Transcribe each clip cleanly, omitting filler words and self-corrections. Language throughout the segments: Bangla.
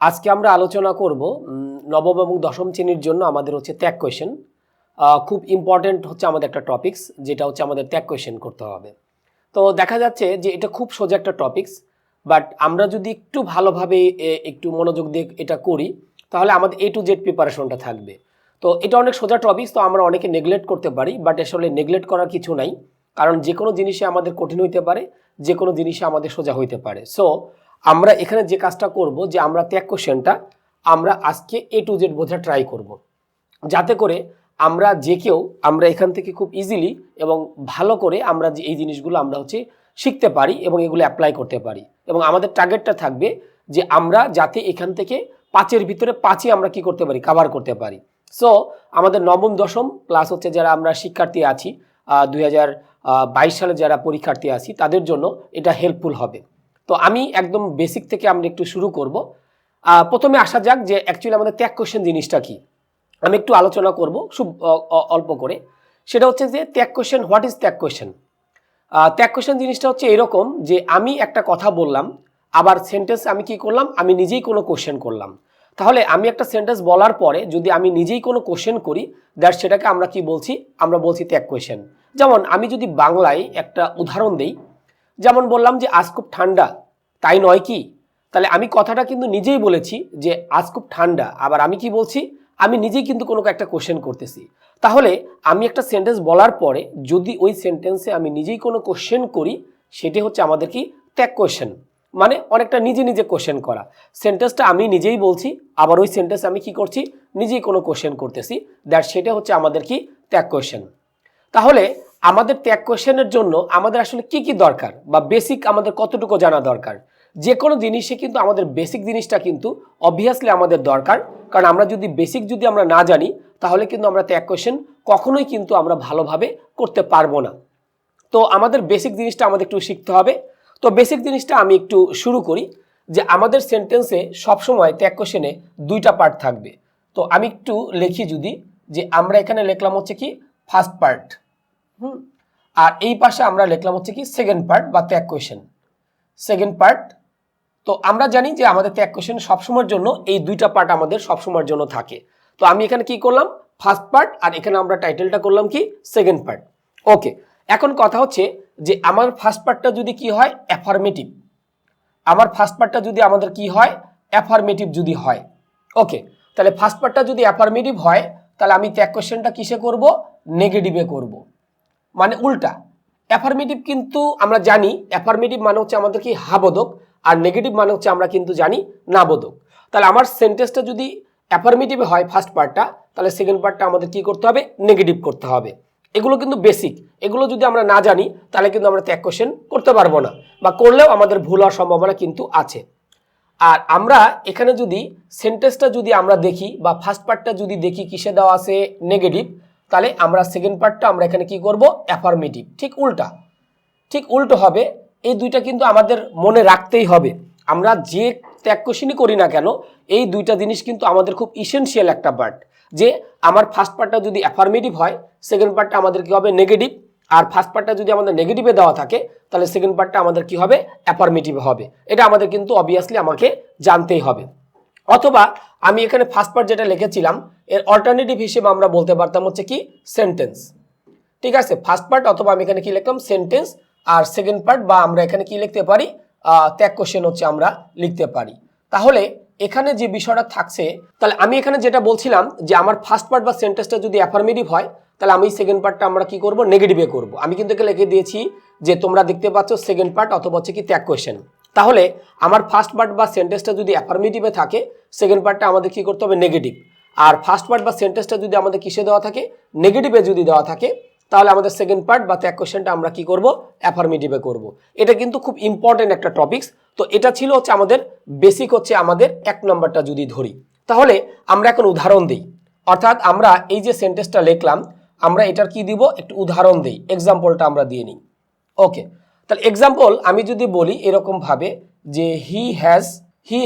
আজকে আমরা আলোচনা করব নবম এবং দশম শ্রেণীর জন্য আমাদের হচ্ছে ত্যাগ কোয়েশ্চেন। খুব ইম্পর্টেন্ট হচ্ছে আমাদের একটা টপিকস, যেটা হচ্ছে আমাদের ত্যাগ কোয়েশ্চেন করতে হবে। তো দেখা যাচ্ছে যে এটা খুব সোজা একটা টপিকস, বাট আমরা যদি একটু ভালোভাবে একটু মনোযোগ দিয়ে এটা করি তাহলে আমাদের A to Z প্রিপারেশনটা থাকবে। তো এটা অনেক সোজা টপিকস, তো আমরা অনেকে নেগলেক্ট করতে পারি, বাট আসলে নেগলেক্ট করার কিছু নাই, কারণ যে কোনো জিনিসে আমাদের কঠিন হইতে পারে, যে কোনো জিনিসে আমাদের সোজা হইতে পারে। সো আমরা এখানে যে কাজটা করব, যে আমরা ত্যাগ কোশ্চেনটা আমরা আজকে A to Z বোঝা ট্রাই করব, যাতে করে আমরা যে কেউ আমরা এখান থেকে খুব ইজিলি এবং ভালো করে আমরা যে এই জিনিসগুলো আমরা হচ্ছে শিখতে পারি এবং এগুলো অ্যাপ্লাই করতে পারি। এবং আমাদের টার্গেটটা থাকবে যে আমরা যাতে এখান থেকে 5-এর ভিতরে 5ই আমরা কি করতে পারি, কভার করতে পারি। সো আমাদের নবম দশম প্লাস হচ্ছে যারা আমরা শিক্ষার্থী আছি 2022 সালে যারা পরীক্ষার্থী আছি তাদের জন্য এটা হেল্পফুল হবে। তো আমি একদম বেসিক থেকে আমরা একটু শুরু করব। প্রথমে আসা যাক যে অ্যাকচুয়ালি আমাদের ত্যাগ কোশ্চেন জিনিসটা কি, আমি একটু আলোচনা করব খুব অল্প করে। সেটা হচ্ছে যে ত্যাগ কোশ্চেন, হোয়াট ইজ ত্যাগ কোশ্চেন। ত্যাগ কোশ্চেন জিনিসটা হচ্ছে এরকম যে আমি একটা কথা বললাম, আবার সেন্টেন্স আমি কি করলাম, আমি নিজেই কোনো কোশ্চেন করলাম। তাহলে আমি একটা সেন্টেন্স বলার পরে যদি আমি নিজেই কোনো কোশ্চেন করি, দ্যাট সেটাকে আমরা কি বলছি, আমরা বলছি ত্যাগ কোশ্চেন। যেমন আমি যদি বাংলায় একটা উদাহরণ দেই, যেমন বললাম যে আজ খুব ঠান্ডা, তাই নয় কি? তাহলে আমি কথাটা কিন্তু নিজেই বলেছি যে আজ খুব ঠান্ডা, আবার আমি কি বলছি, আমি নিজেই কিন্তু কোনো একটা কোশ্চেন করতেছি। তাহলে আমি একটা সেন্টেন্স বলার পরে যদি ওই সেন্টেন্সে আমি নিজেই কোনো কোশ্চেন করি, সেটি হচ্ছে আমাদের কি ত্যাগ কোশ্চেন। মানে অনেকটা নিজে নিজে কোশ্চেন করা। সেন্টেন্সটা আমি নিজেই বলছি, আবার ওই সেন্টেন্স আমি কি করছি, নিজেই কোনো কোশ্চেন করতেছি, দ্যাট সেটা হচ্ছে আমাদের কি ত্যাগ কোশ্চেন। তাহলে আমাদের ত্যাগ কোশ্চেনের জন্য আমাদের আসলে কি কি দরকার, বা বেসিক আমাদের কতটুকু জানা দরকার। যে কোনো জিনিসে কিন্তু আমাদের বেসিক জিনিসটা কিন্তু অবভিয়াসলি আমাদের দরকার, কারণ আমরা যদি বেসিক যদি আমরা না জানি তাহলে কিন্তু আমরা ত্যাগ কোশ্চেন কখনোই কিন্তু আমরা ভালোভাবে করতে পারবো না। তো আমাদের বেসিক জিনিসটা আমাদের একটু শিখতে হবে। তো বেসিক জিনিসটা আমি একটু শুরু করি, যে আমাদের সেন্টেন্সে সবসময় ত্যাগ কোশ্চেনে দুইটা পার্ট থাকবে। তো আমি একটু লিখি যদি, যে আমরা এখানে লিখলাম হচ্ছে কি ফার্স্ট পার্ট, আর এই পাশে আমরা লিখলাম হচ্ছে কি সেকেন্ড পার্ট বা ত্যাগ কোশ্চেন, সেকেন্ড পার্ট। তো আমরা জানি যে আমাদের ত্যাগ কোশ্চেন সবসময়ের জন্য এই দুইটা পার্ট আমাদের সবসময়ের জন্য থাকে। তো আমি এখানে কি করলাম, ফার্স্ট পার্ট, আর এখানে আমরা টাইটেলটা করলাম কি সেকেন্ড পার্ট। ওকে, এখন কথা হচ্ছে যে আমার ফার্স্ট পার্টটা যদি কি হয়, অ্যাফার্মেটিভ, আমার ফার্স্ট পার্টটা যদি আমাদের কি হয়, অ্যাফার্মেটিভ যদি হয়। ওকে, তাহলে ফার্স্ট পার্টটা যদি অ্যাফার্মেটিভ হয়, তাহলে আমি ত্যাগ কোশ্চেনটা কিসে করব, নেগেটিভে করব। মানে উল্টা। অ্যাফার্মেটিভ কিন্তু আমরা জানি, অ্যাফার্মেটিভ মানে হচ্ছে আমাদের কি হাবোধক, আর নেগেটিভ মানে হচ্ছে আমরা কিন্তু জানি নাবোধক। তাহলে আমার সেন্টেন্সটা যদি অ্যাফার্মেটিভে হয় ফার্স্ট পার্টটা, তাহলে সেকেন্ড পার্টটা আমাদের কি করতে হবে, নেগেটিভ করতে হবে। এগুলো কিন্তু বেসিক, এগুলো যদি আমরা না জানি তাহলে কিন্তু আমরা ত্যাগ কোশ্চেন করতে পারবো না, বা করলেও আমাদের ভুল হওয়ার সম্ভাবনা কিন্তু আছে। আর আমরা এখানে যদি সেন্টেন্সটা যদি আমরা দেখি, বা ফার্স্ট পার্টটা যদি দেখি কিসে দেওয়া আছে, নেগেটিভ, তাহলে আমরা সেকেন্ড পার্টটা আমরা এখানে কি করব, অ্যাফার্মেটিভ। ঠিক উল্টা, ঠিক উল্টো হবে। এই দুইটা কিন্তু আমাদের মনে রাখতেই হবে। আমরা যে ত্যাগ কোশ্চেনই করি না কেন, এই দুইটা জিনিস কিন্তু আমাদের খুব ইসেনশিয়াল একটা পার্ট। যে আমার ফার্স্ট পার্টটা যদি অ্যাফার্মেটিভ হয়, সেকেন্ড পার্টটা আমাদের কি হবে, নেগেটিভ। আর ফার্স্ট পার্টটা যদি আমাদের নেগেটিভে দেওয়া থাকে, তাহলে সেকেন্ড পার্টটা আমাদের কি হবে, অ্যাফার্মেটিভ হবে। এটা আমাদের কিন্তু অবভিয়াসলি আমাকে জানতেই হবে। অথবা আমি এখানে ফার্স্ট পার্ট যেটা লিখেছিলাম, এর অল্টারনেটিভ হিসেবে আমরা বলতে পারতাম হচ্ছে কি সেন্টেন্স। ঠিক আছে, ফার্স্ট পার্ট, অথবা আমি এখানে কি লিখলাম সেন্টেন্স, আর সেকেন্ড পার্ট বা আমরা এখানে কি লিখতে পারি, ত্যাগ কোশ্চেন হচ্ছে আমরা লিখতে পারি। তাহলে এখানে যে বিষয়টা থাকছে, তাহলে আমি এখানে যেটা বলছিলাম যে আমার ফার্স্ট পার্ট বা সেন্টেন্সটা যদি অ্যাফার্মেটিভ হয়, তাহলে আমি সেকেন্ড পার্টটা আমরা কি করব, নেগেটিভে করব। আমি কিন্তু এখানে লিখে দিয়েছি যে তোমরা দেখতে পাচ্ছ সেকেন্ড পার্ট অথবা হচ্ছে কি ত্যাগ কোশ্চেন। তাহলে আমার ফার্স্ট পার্ট বা সেন্টেন্সটা যদি অ্যাফার্মেটিভে থাকে, সেকেন্ড পার্টটা আমাদের কি করতে হবে, নেগেটিভ। আর ফার্স্ট পার্ট বা সেন্টেন্সটা যদি আমাদের কিসে দেওয়া থাকে, নেগেটিভে যদি দেওয়া থাকে, তাহলে আমাদের সেকেন্ড পার্ট বা ত্যাগ কোশ্চেনটা আমরা কি করব, অ্যাফার্মেটিভে করব। এটা কিন্তু খুব ইম্পর্টেন্ট একটা টপিকস। তো এটা ছিল হচ্ছে আমাদের বেসিক, হচ্ছে আমাদের 1 নম্বরটা যদি ধরি। তাহলে আমরা এখন উদাহরণ দিই, অর্থাৎ আমরা এই যে সেন্টেন্সটা লিখলাম, আমরা এটার কি দিব, একটু উদাহরণ দিই, এক্সাম্পলটা আমরা দিয়ে নিই। ওকে, তাহলে এক্সাম্পল আমি যদি বলি এরকম ভাবে যে হি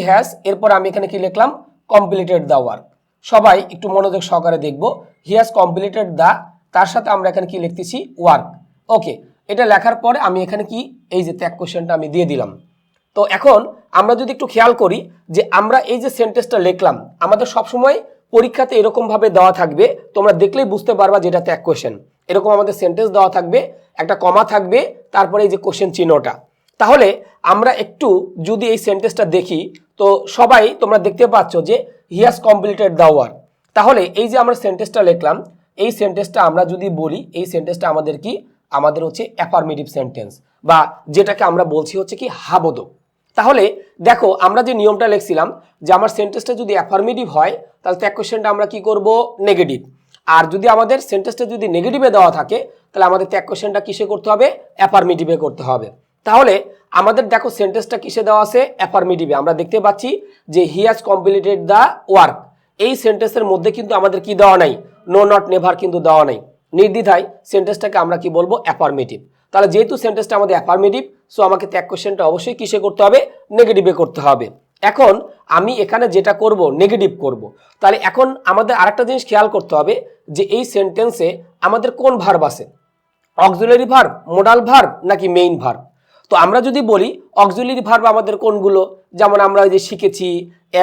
হ্যাজ, এরপর আমি এখানে কি লিখলাম, কমপ্লিটেড দ্য ওয়ার্ক। সবাই একটু মনোযোগ সহকারে দেখব, হি হ্যাজ কমপ্লিটেড দ্য, তার সাথে আমরা এখানে কি লিখতেছি, ওয়ার্ক। ওকে, এটা লেখার পরে আমি এখানে কি এই যে ত্যাগ কোশ্চেনটা আমি দিয়ে দিলাম। তো এখন আমরা যদি একটু খেয়াল করি যে আমরা এই যে সেন্টেন্সটা লিখলাম, আমাদের সবসময় পরীক্ষাতে এরকমভাবে দেওয়া থাকবে, তোমরা দেখলেই বুঝতে পারবা যেটা ত্যাগ কোয়েশ্চেন। এরকম আমাদের সেন্টেন্স দেওয়া থাকবে, একটা কমা থাকবে, তারপরে এই যে কোশ্চেন চিহ্নটা। তাহলে আমরা একটু যদি এই সেন্টেন্সটা দেখি, তো সবাই তোমরা দেখতে পাচ্ছ যে he has completed the work. তাহলে এই যে আমরা সেন্টেন্সটা লিখলাম, এই সেন্টেন্সটা আমরা যদি বলি, এই সেন্টেন্সটা আমাদের কি, আমাদের হচ্ছে অ্যাফার্মেটিভ সেন্টেন্স, বা যেটাকে আমরা বলছি হচ্ছে কি হাবোধক। তাহলে দেখো আমরা যে নিয়মটা লিখছিলাম যে আমার সেন্টেন্সটা যদি অ্যাফার্মেটিভ হয় তাহলে ত্যাগ কোশ্চেনটা আমরা কি করব, নেগেটিভ। আর যদি আমাদের সেন্টেন্সটা যদি নেগেটিভে দেওয়া থাকে তাহলে আমাদের ত্যাগ কোশ্চেনটা কিসে করতে হবে, অ্যাফার্মেটিভে করতে হবে। তাহলে আমাদের দেখো সেন্টেন্সটা কিসে দেওয়া আছে, অ্যাফার্মেটিভে। আমরা দেখতে পাচ্ছি যে he has completed the work. এই সেন্টেন্সের মধ্যে কিন্তু আমাদের কি দেওয়া নাই, নো নট নেভার কিন্তু দেওয়া নাই। নির্দ্বিধায় সেন্টেন্সটাকে আমরা কি বলবো, অ্যাফার্মেটিভ। তাহলে যেহেতু সেন্টেন্সটা আমাদের অ্যাফার্মেটিভ, সো আমাকে ত্যাগ কোশ্চেনটা অবশ্যই কিসে করতে হবে, নেগেটিভে করতে হবে। এখন আমি এখানে যেটা করব, নেগেটিভ করব। তাহলে এখন আমাদের আরেকটা জিনিস খেয়াল করতে হবে যে এই সেন্টেন্সে আমাদের কোন ভার্ব আছে, অক্সিলারি ভার্ব, মোডাল ভার্ব নাকি মেইন ভার্ব। তো আমরা যদি বলি অক্সিলারি ভার্ব আমাদের কোনগুলো, যেমন আমরা যে শিখেছি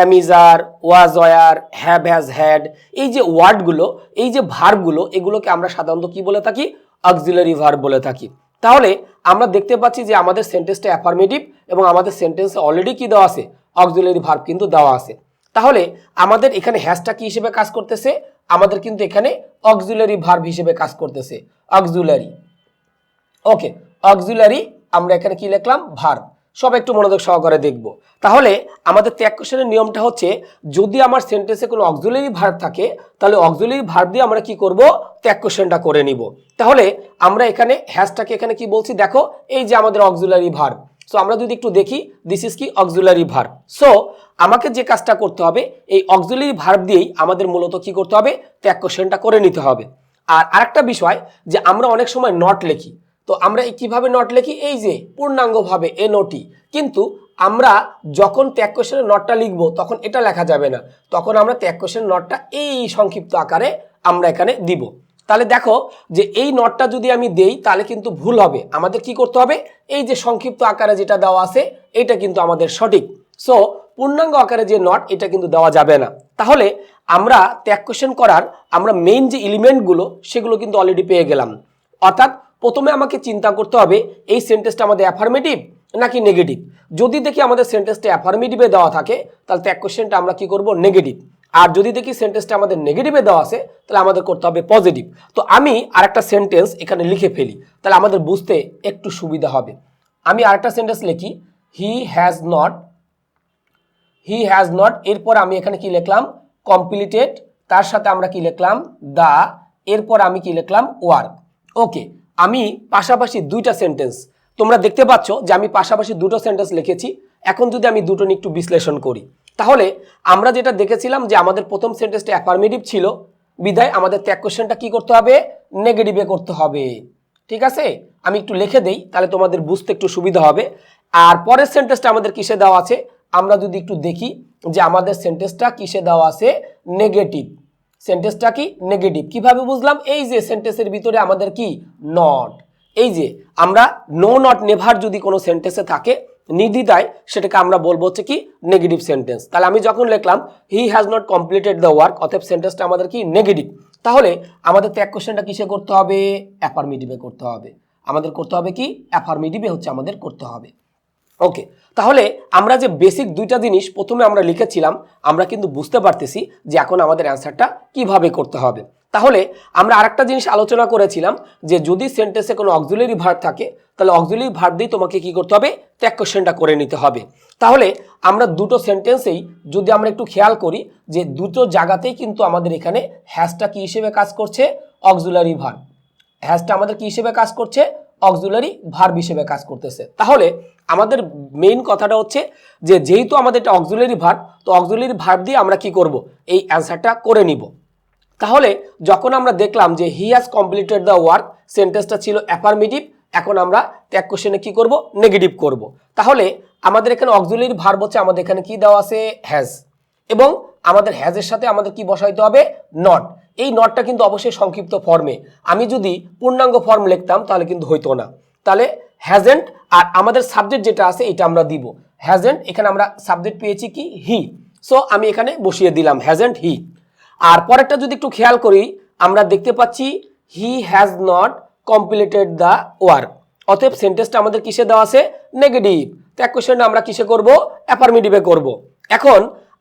am is are, was were, have has had, এই যে ওয়ার্ডগুলো, এই যে ভার্বগুলো, এগুলোকে আমরা সাধারণত কি বলে থাকি, অক্সিলারি ভার্ব বলে থাকি। তাহলে আমরা দেখতে পাচ্ছি যে আমাদের সেন্টেন্সটা অ্যাফার্মেটিভ এবং আমাদের সেন্টেন্সে অলরেডি কি দেওয়া আছে, অক্সিলারি ভার্ব কিন্তু দেওয়া আছে। তাহলে আমাদের এখানে হ্যাজটা কি হিসেবে কাজ করতেছে, আমাদের কিন্তু এখানে অক্সিলারি ভার্ব হিসেবে কাজ করতেছে, অক্সিলারি। ওকে, অক্সিলারি আমরা এখানে কি লিখলাম, ভার্ব। সব একটু মনোযোগ সহকারে দেখব। তাহলে আমাদের ত্যাগ কোশ্চেনের নিয়মটা হচ্ছে, যদি আমার সেন্টেন্সে কোনো অক্সিলারি ভার্ব থাকে তাহলে অক্সিলারি ভার্ব দিয়ে আমরা কি করব, ত্যাগ কোশ্চেনটা করে নিব। তাহলে আমরা এখানে হ্যাজটাকে এখানে কি বলছি, দেখো এই যে আমাদের অক্সিলারি ভার্ব। সো আমরা যদি একটু দেখি, দিস ইজ কি, অক্সিলারি ভার্ব। সো আমাকে যে কাজটা করতে হবে, এই অক্সিলারি ভার্ব দিয়েই আমাদের মূলত কি করতে হবে, ত্যাগ কোশ্চেনটা করে নিতে হবে। আর আরেকটা বিষয় যে আমরা অনেক সময় নট লিখি, তো আমরা কিভাবে নট লিখি, এই যে পূর্ণাঙ্গভাবে এনওটি, কিন্তু আমরা যখন ত্যাগ কোশ্চেনের নটটা লিখবো তখন এটা লেখা যাবে না, তখন আমরা ত্যাগ কোশ্চেনের নটটা এই সংক্ষিপ্ত আকারে আমরা এখানে দিব। তাহলে দেখো যে এই নটটা যদি আমি দেই তাহলে কিন্তু ভুল হবে, আমাদের কি করতে হবে, এই যে সংক্ষিপ্ত আকারে যেটা দেওয়া আছে এটা কিন্তু আমাদের সঠিক। সো পূর্ণাঙ্গ আকারে যে নট, এটা কিন্তু দেওয়া যাবে না। তাহলে আমরা ত্যাগ কোশ্চেন করার আমরা মেইন যে এলিমেন্টগুলো সেগুলো কিন্তু অলরেডি পেয়ে গেলাম। অর্থাৎ প্রথমে আমাকে চিন্তা করতে হবে এই সেন্টেন্সটা আমাদের অ্যাফার্মেটিভ নাকি নেগেটিভ। যদি দেখি আমাদের সেন্টেন্সটা অ্যাফার্মেটিভে দেওয়া থাকে তাহলে ত্যাগ কোশ্চেনটা আমরা কি করব, নেগেটিভ। আর যদি দেখি সেন্টেন্সটা আমাদের নেগেটিভে দেওয়া আছে তাহলে আমাদের করতে হবে পজিটিভ। তো আমি আরেকটা সেন্টেন্স এখানে লিখে ফেলি, তাহলে আমাদের বুঝতে একটু সুবিধা হবে। আমি আরেকটা সেন্টেন্স লিখি, হি হ্যাজ নট, এরপর আমি এখানে কি লিখলাম, কমপ্লিটেড, তার সাথে আমরা কি লিখলাম, দা, এরপর আমি কি লিখলাম, ওয়ার্ক। ওকে, আমি পাশাপাশি দুইটা সেন্টেন্স, তোমরা দেখতে পাচ্ছ যে আমি পাশাপাশি দুটো সেন্টেন্স লিখেছি। এখন যদি আমি দুটো নিয়ে একটু বিশ্লেষণ করি, তাহলে আমরা যেটা দেখেছিলাম যে আমাদের প্রথম সেন্টেন্সটা অ্যাফার্মেটিভ ছিল, বিধায় আমাদের ত্যাগ কোশ্চেনটা কি করতে হবে, নেগেটিভে করতে হবে। ঠিক আছে, আমি একটু লিখে দেই তাহলে তোমাদের বুঝতে একটু সুবিধা হবে। আর পরের সেন্টেন্সটা আমাদের কিসে দেওয়া আছে, আমরা যদি একটু দেখি যে আমাদের সেন্টেন্সটা কিসে দেওয়া আছে, নেগেটিভ। সেন্টেন্সটা কি, নেগেটিভ। কিভাবে বুঝলাম, এই যে সেন্টেন্সের ভিতরে আমাদের কি, নট। এই যে আমরা নো নট নেভার যদি কোনো সেন্টেন্সে থাকে নির্দ্বিধায় সেটাকে আমরা বলবো হচ্ছে কি, নেগেটিভ সেন্টেন্স। তাহলে আমি যখন লিখলাম he has not completed the work, অতএব সেন্টেন্সটা আমাদের কি, নেগেটিভ। তাহলে আমাদের ত্যাগ কোশ্চেনটা কিসে করতে হবে, অ্যাফার্মেটিভে করতে হবে। আমাদের করতে হবে কি, অ্যাফার্মেটিভে হচ্ছে আমাদের করতে হবে। ওকে, তাহলে আমরা যে বেসিক দুইটা জিনিস প্রথমে আমরা লিখেছিলাম, আমরা কিন্তু বুঝতে পারতেছি যে এখন আমাদের অ্যান্সারটা কিভাবে করতে হবে। তাহলে আমরা আরেকটা জিনিস আলোচনা করেছিলাম যে যদি সেন্টেন্সে কোনো অক্সিলারি ভার্ব থাকে তাহলে অক্সিলারি ভার্ব দিয়ে তোমাকে কি করতে হবে, ত্যাগ কোশ্চেনটা করে নিতে হবে। তাহলে আমরা দুটো সেন্টেন্সেই যদি আমরা একটু খেয়াল করি যে দুটো জায়গাতেই কিন্তু আমাদের এখানে হ্যাজটা কি হিসেবে কাজ করছে, অক্সিলারি ভার্ব। হ্যাজটা আমাদের কি হিসেবে কাজ করছে, অক্সিলারি ভার্ব হিসেবে কাজ করতেছে। তাহলে আমাদের মেইন কথাটা হচ্ছে যে যেহেতু আমাদের এটা অক্সিলারি ভার্ব, তো অক্সিলারি ভার্ব দিয়ে আমরা কি করব, এই অ্যান্সারটা করে নিব। তাহলে যখন আমরা দেখলাম যে he has completed the work, সেন্টেন্সটা ছিল অ্যাফার্মেটিভ, এখন আমরা ত্যাগ কোশ্চেনে কি করব, নেগেটিভ করব। তাহলে আমাদের এখানে অক্সিলারি ভার্ব হচ্ছে আমাদের এখানে কি দেওয়া আছে, হ্যাজ, এবং আমাদের হ্যাজের সাথে আমাদের কি বসাইতে হবে, নট। এই নটটা কিন্তু অবশ্যই সংক্ষিপ্ত ফর্মে, আমি যদি পূর্ণাঙ্গ ফর্ম লিখতাম তাহলে কিন্তু হইতো না। তাহলে হ্যাজেন্ট আর আমাদের সাবজেক্ট যেটা আছে এটা আমরা দিব, হ্যাজেন্ট, এখানে আমরা সাবজেক্ট পেয়েছি কি হি, সো আমি এখানে বসিয়ে দিলাম হ্যাজেন্ট হি। আর পরেরটা যদি একটু খেয়াল করি আমরা দেখতে পাচ্ছি he has not completed the work, অতএব সেন্টেন্সটা আমাদের কিসে দেওয়া আছে, নেগেটিভ। তো এক কোশ্চেনটা আমরা কিসে করব, অ্যাফার্মেটিভে করব। এখন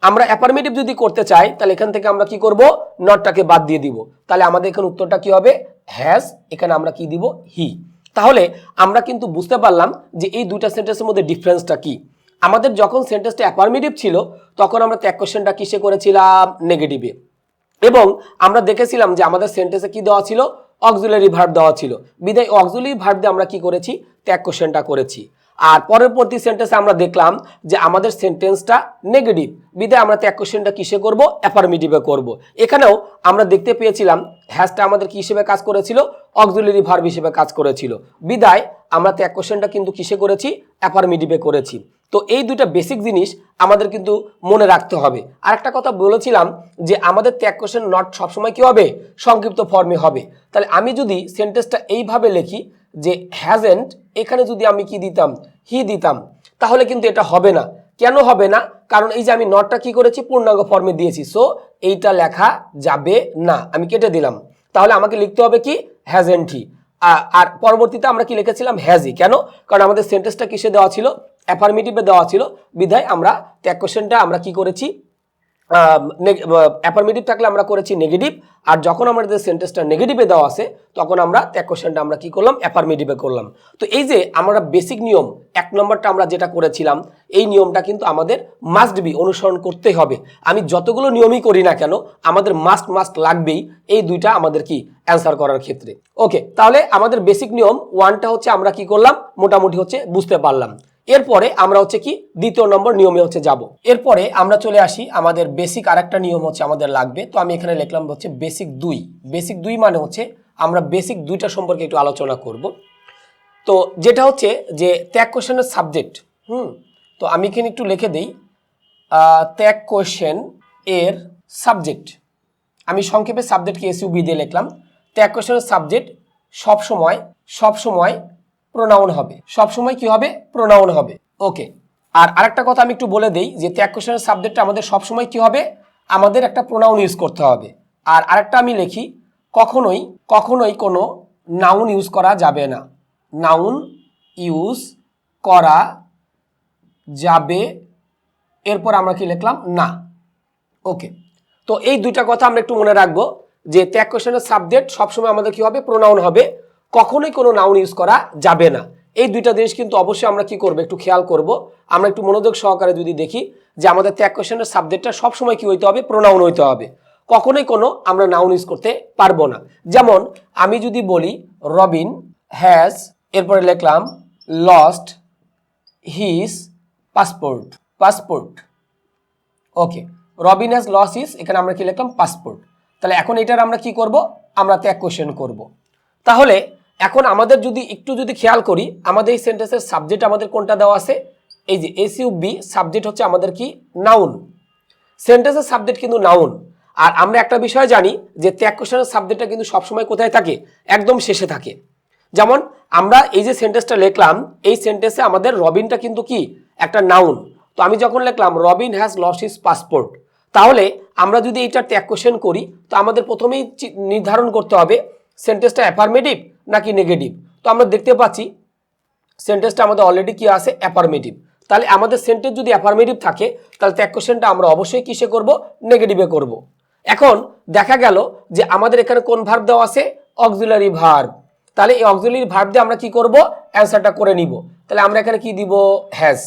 আমরা অ্যাফার্মেটিভ যদি করতে চাই তাহলে এখান থেকে আমরা কি করব, নটটাকে বাদ দিয়ে দিব, তাহলে আমাদের এখানে উত্তরটা কি হবে, হ্যাজ, এখানে আমরা কি দিব, হি। তাহলে আমরা কিন্তু বুঝতে পারলাম যে এই দুইটা সেন্টেন্সের মধ্যে ডিফারেন্সটা কি। আমাদের যখন সেন্টেন্সটা অ্যাফার্মেটিভ ছিল তখন আমরা ত্যাগ কোশ্চেনটা কিসে করেছিলাম, নেগেটিভে, এবং আমরা দেখেছিলাম যে আমাদের সেন্টেন্সে কি দেওয়া ছিল, অক্সিলারি ভার্ব দেওয়া ছিল, বিদায় অক্সিলারি ভার্ব দিয়ে আমরা কি করেছি, ত্যাগ কোশ্চেনটা করেছি। আর পরবর্তী সেন্টেন্সে আমরা দেখলাম যে আমাদের সেন্টেন্সটা নেগেটিভ, বিদায় আমরা ত্যাগ কোশ্চেনটা কিসে করব, অ্যাফার্মেটিভে করব। এখানেও আমরা দেখতে পেয়েছিলাম হ্যাজটা আমাদের কি হিসেবে কাজ করেছিল, অক্সিলারি ভার্ব হিসেবে কাজ করেছিল, বিদায় আমরা ত্যাগ কোশ্চেনটা কিন্তু কিসে করেছি, অ্যাফার্মেটিভে করেছি। তো এই দুইটা বেসিক জিনিস আমাদের কিন্তু মনে রাখতে হবে। আর একটা কথা বলেছিলাম যে আমাদের ত্যাগ কোশ্চেন নট সবসময় কি হবে, সংক্ষিপ্ত ফর্মে হবে। তাহলে আমি যদি সেন্টেন্সটা এইভাবে লিখি যে হ্যাজেন্ট, এখানে যদি আমি কি দিতাম, হি দিতাম, তাহলে কিন্তু এটা হবে না। কেন হবে না, কারণ এই যে আমি নটটা কি করেছি, পূর্ণাঙ্গ ফর্মে দিয়েছি, সো এইটা লেখা যাবে না, আমি কেটে দিলাম। তাহলে আমাকে লিখতে হবে কি, হ্যাজেন্ট হি। আর পরবর্তীতে আমরা কি লিখেছিলাম, হ্যাজি। কেন, কারণ আমাদের সেন্টেন্সটা কিসে দেওয়া ছিল, অ্যাফার্মেটিভে দেওয়া ছিল, বিধায় আমরা ত্যাগ কোশ্চেনটা আমরা কি করেছি, অ্যাফার্মেটিভ থাকলে আমরা করেছি নেগেটিভ, আর যখন আমাদের সেন্টেন্সটা নেগেটিভে দেওয়া আছে তখন আমরা ত্যাগ কোশ্চেনটা আমরা কি করলাম, অ্যাফার্মেটিভে করলাম। তো এই যে আমরা বেসিক নিয়ম 1 নম্বরটা আমরা যেটা করেছিলাম, এই নিয়মটা কিন্তু আমাদের মাস্ট বি অনুসরণ করতে হবে। আমি যতগুলো নিয়মই করি না কেন আমাদের মাস্ট লাগবেই এই দুইটা আমাদের কি অ্যান্সার করার ক্ষেত্রে। ওকে, তাহলে আমাদের বেসিক নিয়ম 1টা হচ্ছে আমরা কি করলাম, মোটামুটি হচ্ছে বুঝতে পারলাম। এরপরে আমরা হচ্ছে কি 2 নম্বর নিয়মে হচ্ছে যাব। এরপরে আমরা চলে আসি আমাদের বেসিক আরেকটা নিয়ম হচ্ছে আমাদের লাগবে। তো আমি এখানে লিখলাম হচ্ছে বেসিক 2। বেসিক 2 মানে হচ্ছে আমরা বেসিক 2টা সম্পর্কে একটু আলোচনা করব। তো যেটা হচ্ছে যে ত্যাগ কোশ্চেনের সাবজেক্ট। তো আমি এখানে একটু লিখে দেই ত্যাগ কোশ্চেন এর সাবজেক্ট। আমি সংক্ষেপে সাবজেক্টকে এসইউবি দিয়ে লিখলাম। ত্যাগ কোশ্চেনের সাবজেক্ট সবসময় প্রোনাউন হবে, সবসময় কি হবে, প্রোনাউন হবে। ওকে, আর আরেকটা কথা আমি একটু বলে দেই যে ত্যাগ কোশ্চেনের সাবজেক্টটা আমাদের সবসময় কি হবে, আমাদের একটা প্রোনাউন ইউজ করতে হবে। আর আরেকটা আমি লিখি কখনোই কোনো নাউন ইউজ করা যাবে না, নাউন ইউজ করা যাবে, এরপর আমরা কি লিখলাম, না। ওকে, তো এই দুইটা কথা আমরা একটু মনে রাখবো যে ত্যাগ কোশ্চেনের সাবজেক্ট সবসময় আমাদের কি হবে, প্রোনাউন হবে, কখনোই কোনো নাউন ইউজ করা যাবে না। এই দুইটা জিনিস কিন্তু অবশ্যই আমরা কি করব, একটু খেয়াল করব। আমরা একটু মনোযোগ সহকারে যদি দেখি যে আমাদের ত্যাগ কোশ্চেনের সাবজেক্টটা সবসময় কি হইতে হবে, প্রোনাউন হইতে হবে, কখনোই কোনো আমরা নাউন ইউজ করতে পারবো না। যেমন আমি যদি বলি রবিন হ্যাজ, এরপরে লিখলাম lost his passport. Okay, Robin has lost his, এখানে আমরা কি লিখলাম, পাসপোর্ট। তাহলে এখন এটার আমরা কি করব, আমরা ত্যাগ কোশ্চেন করব। তাহলে এখন আমাদের যদি খেয়াল করি আমাদের এই সেন্টেন্সের সাবজেক্ট আমাদের কোনটা দেওয়া আছে, এই যে এসইউবি সাবজেক্ট হচ্ছে আমাদের কি, নাউন। সেন্টেন্সের সাবজেক্ট কিন্তু নাউন। আর আমরা একটা বিষয় জানি যে ত্যাগ কোশ্চেনের সাবজেক্টটা কিন্তু সবসময় কোথায় থাকে, একদম শেষে থাকে। যেমন আমরা এই যে সেন্টেন্সটা লিখলাম, এই সেন্টেন্সে আমাদের রবিনটা কিন্তু কি একটা নাউন। তো আমি যখন লিখলাম Robin has lost his passport, তাহলে আমরা যদি এটা ত্যাগ কোশ্চেন করি তো আমাদের প্রথমেই নির্ধারণ করতে হবে সেন্টেন্সটা অ্যাফার্মেটিভ নাকি নেগেটিভ। তো আমরা দেখতে পাচ্ছি সেন্টেন্সটা আমাদের অলরেডি কি আছে, অ্যাফার্মেটিভ। তাহলে আমাদের সেন্টেন্স যদি অ্যাফার্মেটিভ থাকে তাহলে ত্যাগ কোশ্চেনটা আমরা অবশ্যই কিসে করব, নেগেটিভে করব। এখন দেখা গেল যে আমাদের এখানে কোন ভার্ব দেওয়া আছে, অক্সিলারি ভার্ব। তাহলে এই অক্সিলারি ভার্ব দিয়ে আমরা কি করব, অ্যান্সারটা করে নিব। তাহলে আমরা এখানে কি দিব, হ্যাজ।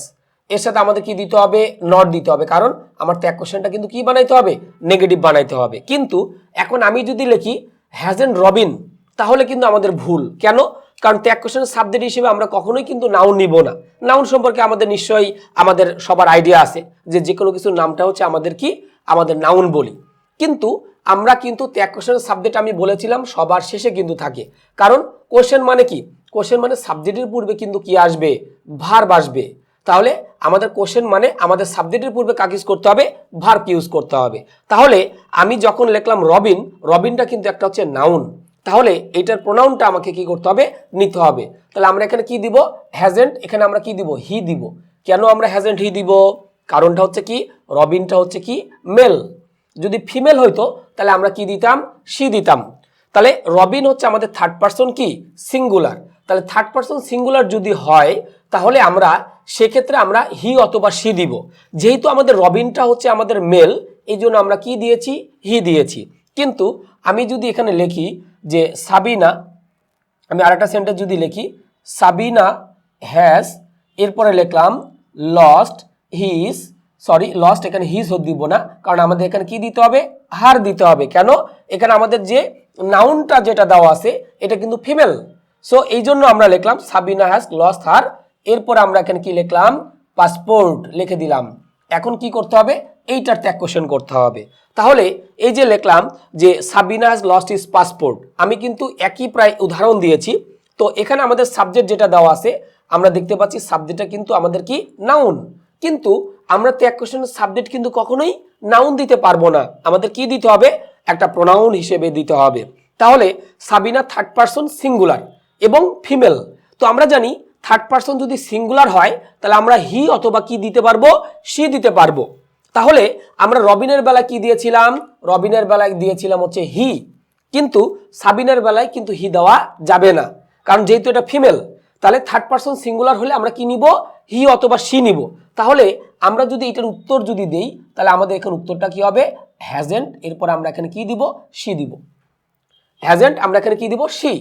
এর সাথে আমাদের কি দিতে হবে, নট দিতে হবে, কারণ আমার ত্যাগ কোশ্চেনটা কিন্তু কি বানাইতে হবে, নেগেটিভ বানাইতে হবে। কিন্তু এখন আমি যদি লিখি হ্যাজেন্ট রবিন, তাহলে কিন্তু আমাদের ভুল। কেন, কারণ ত্যাগ কোশ্চেনের সাবজেক্ট হিসেবে আমরা কখনোই কিন্তু নাউন নিব না। নাউন সম্পর্কে আমাদের নিশ্চয়ই আমাদের সবার আইডিয়া আছে যে কোনো কিছুর নামটা হচ্ছে আমাদের কি, আমাদের নাউন বলি। কিন্তু আমরা কিন্তু ত্যাগ কোশ্চেনের সাবজেক্ট আমি বলেছিলাম সবার শেষে কিন্তু থাকে, কারণ কোশ্চেন মানে কি, কোশ্চেন মানে সাবজেক্টের পূর্বে কিন্তু কি আসবে, ভার্ব আসবে। তাহলে আমাদের কোশ্চেন মানে আমাদের সাবজেক্টের পূর্বে কাকে ইউজ করতে হবে, ভার্ব ইউজ করতে হবে। তাহলে আমি যখন লিখলাম রবিন, রবিনটা কিন্তু একটা হচ্ছে নাউন, তাহলে এইটার প্রোনাউনটা আমাকে কি করতে হবে, নিতে হবে। তাহলে আমরা এখানে কি দিব, হ্যাজেন্ট, এখানে আমরা কি দিব, হি দিব। কেন আমরা হ্যাজেন্ট হি দিব? কারণটা হচ্ছে কি, রবিনটা হচ্ছে কি মেল, যদি ফিমেল হইতো তাহলে আমরা কি দিতাম, সি দিতাম। তাহলে রবিন হচ্ছে আমাদের থার্ড পারসন কি সিঙ্গুলার, তাহলে থার্ড পারসন সিঙ্গুলার যদি হয় তাহলে আমরা সেক্ষেত্রে আমরা হি অথবা সি দিব। যেহেতু আমাদের রবিনটা হচ্ছে আমাদের মেল, এই জন্য আমরা কি দিয়েছি, হি দিয়েছি। কিন্তু আমি যদি এখানে লিখি যে সাবিনা, আমি আরেকটা সেন্টেন্স যদি লিখি সাবিনা হ্যাজ, এরপরে লিখলাম লস্ট হিজ, সরি লস্ট এখানে হিজ দিব না, কারণ আমাদের এখানে কি দিতে হবে, হার দিতে হবে। কেন, এখানে আমাদের যে নাউনটা যেটা দেওয়া আছে এটা কিন্তু ফিমেল, সো এই জন্য আমরা লিখলাম সাবিনা হ্যাজ লস্ট হার, এরপর আমরা এখানে কি লিখলাম, পাসপোর্ট লিখে দিলাম। এখন কি করতে হবে, এইটার ত্যাগ কোশ্চেন করতে হবে। তাহলে এই যে লিখলাম যে Sabina has lost his passport, আমি কিন্তু একই প্রায় উদাহরণ দিয়েছি। তো এখানে আমাদের সাবজেক্ট যেটা দেওয়া আছে আমরা দেখতে পাচ্ছি সাবজেক্টটা কিন্তু আমাদের কি নাউন, কিন্তু আমরা ত্যাগ কোশ্চেনের সাবজেক্ট কিন্তু কখনোই নাউন দিতে পারবো না, আমাদের কি দিতে হবে, একটা প্রোনাউন হিসেবে দিতে হবে। তাহলে সাবিনা থার্ড পারসন সিঙ্গুলার এবং ফিমেল, তো আমরা জানি থার্ড পারসন যদি সিঙ্গুলার হয় তাহলে আমরা হি অথবা কি দিতে পারবো, সি দিতে পারবো। তাহলে আমরা রবিনের বেলায় কি দিয়েছিলাম, রবিনের বেলায় দিয়েছিলাম হচ্ছে হি, কিন্তু সাবিনার বেলায় কিন্তু হি দেওয়া যাবে না, কারণ যেহেতু এটা ফিমেল। তাহলে থার্ড পারসন সিঙ্গুলার হলে আমরা কি নিব, হি অথবা সি নিব। তাহলে আমরা যদি এটার উত্তর যদি দেই তাহলে আমাদের এখানে উত্তরটা কি হবে, হ্যাজেন্ট, এরপর আমরা এখানে কি দিব, সি দিব, হ্যাজেন্ট আমরা এখানে কি দিব, সি।